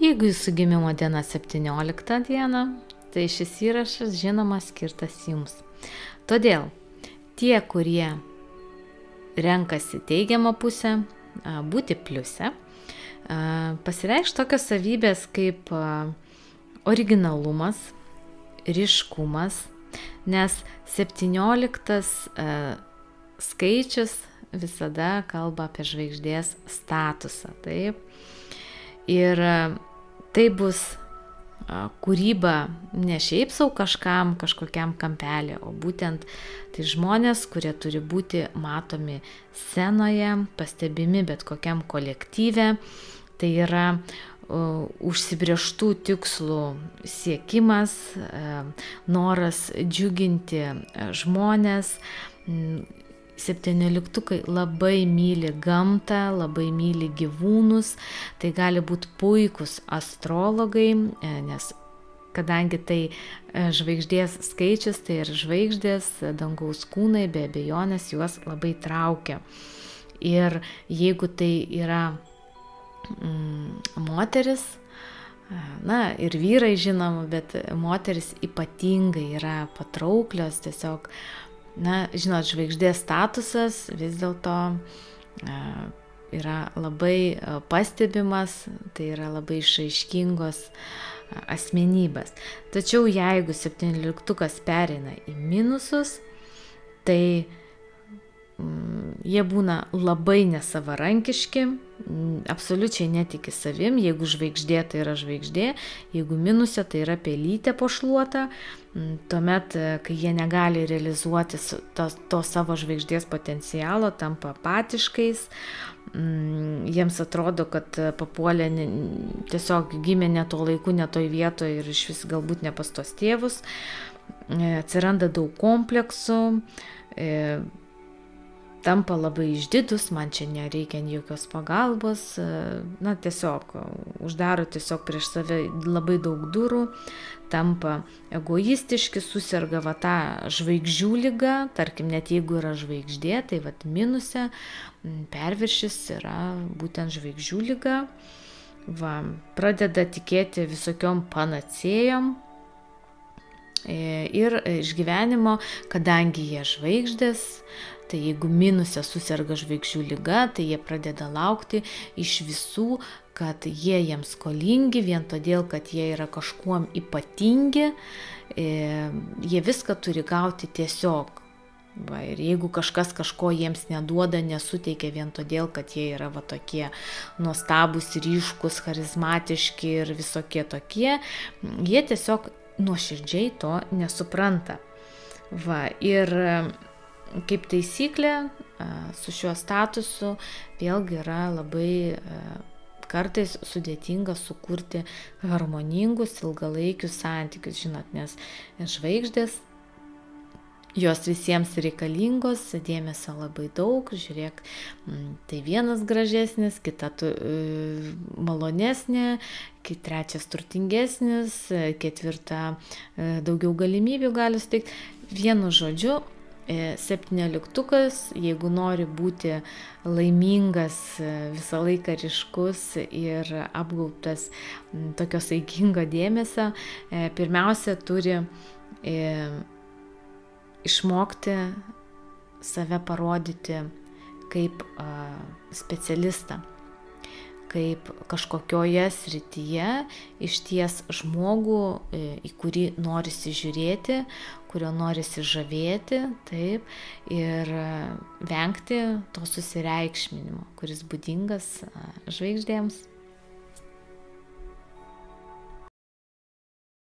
Jeigu jūsų gimimo diena 17 diena, tai šis įrašas žinoma skirtas jums. Todėl tie, kurie renkasi teigiamą pusę, būti pliuse, pasireikš tokios savybės kaip originalumas, ryškumas, nes 17 skaičius visada kalba apie žvaigždės statusą. Taip? Ir tai bus kūryba ne šiaip sau kažkokiam kampelį, o būtent tai žmonės, kurie turi būti matomi scenoje, pastebimi bet kokiam kolektyve. Tai yra užsibrėžtų tikslų siekimas, noras džiuginti žmonės. 17 labai myli gamtą, labai myli gyvūnus, tai gali būti puikūs astrologai, nes kadangi tai žvaigždės skaičius, tai ir žvaigždės, dangaus kūnai, be abejonės juos labai traukia. Ir jeigu tai yra moteris, ir vyrai žinoma, bet moteris ypatingai yra patrauklios, tiesiog žinot, žvaigždės statusas vis dėlto yra labai pastebimas, tai yra labai išraiškingos asmenybės. Tačiau jeigu 17 pereina į minusus, tai jie būna labai nesavarankiški, absoliučiai netiki savim. Jeigu žvaigždė, tai yra žvaigždė, jeigu minusė, tai yra pelytė pošluota. Tuomet, kai jie negali realizuoti to savo žvaigždės potencialo, tampa apatiškais, jiems atrodo, kad papuolė tiesiog gimė ne to laiku, ne toj vietoje ir iš vis galbūt ne pas tos tėvus, atsiranda daug kompleksų, tampa labai išdidus, man čia nereikia jokios pagalbos, tiesiog uždaro tiesiog prieš save labai daug durų, tampa egoistiški, suserga tą žvaigždžių ligą, tarkim, net jeigu yra žvaigždė, tai minuse perviršis yra būtent žvaigždžių liga, pradeda tikėti visokiom panacėjom ir iš gyvenimo, kadangi jie žvaigždės, tai jeigu minuse suserga žvaigždžių liga, tai jie pradeda laukti iš visų, kad jie jiems skolingi, vien todėl, kad jie yra kažkuom ypatingi, jie viską turi gauti tiesiog. Ir jeigu kažkas kažko jiems neduoda, nesuteikia vien todėl, kad jie yra tokie nuostabūs, ryškus, charizmatiški ir visokie tokie, jie tiesiog nuoširdžiai to nesupranta. Ir kaip taisyklė, su šiuo statusu vėlgi yra labai kartais sudėtinga sukurti harmoningus, ilgalaikius santykius, žinot, nes žvaigždės, jos visiems reikalingos, dėmesio labai daug, žiūrėk, tai vienas gražesnis, kita malonesnė, trečias turtingesnis, ketvirta daugiau galimybių gali suteikti. Vienu žodžiu, 17, jeigu nori būti laimingas, visą laiką ryškus ir apgaubtas tokio saikingo dėmesio, pirmiausia turi išmokti save parodyti kaip specialistą, kaip kažkokioje srityje išties žmogų, į kurį norisi žiūrėti, kurio norisi žavėti, taip, ir vengti to susireikšminimo, kuris būdingas žvaigždėms.